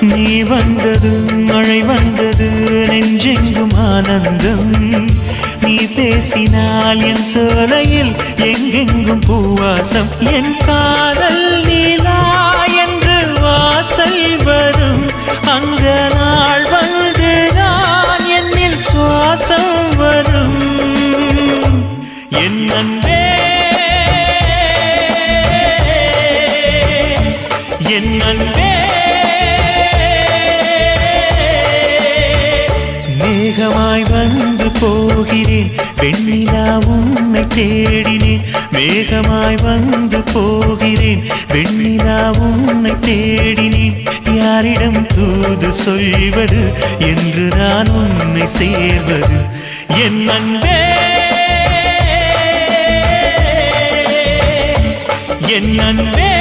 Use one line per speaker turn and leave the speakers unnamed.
நீ வந்ததும் மழை வந்தது நெஞ்செங்கும் ஆனந்தம் நீ பேசினால் என் சோலையில் எங்கெங்கும் பூவாசம் என் காதல் நீலா என்று வாசல் வரும் அந்த நாள் வந்து நான் என்னில் சுவாசம் வரும் என் அன்பே என் அன்பே மேகமாய் வந்து போகிறேன் வெண்ணிலா உன்னை தேடினேன் மேகமாய் வந்து போகிறேன் வெண்ணிலா உன்னை தேடினேன் யாரிடம் தூது சொல்வது என்று நான் உன்னை சேர்வது என் அன்பே என் அன்பே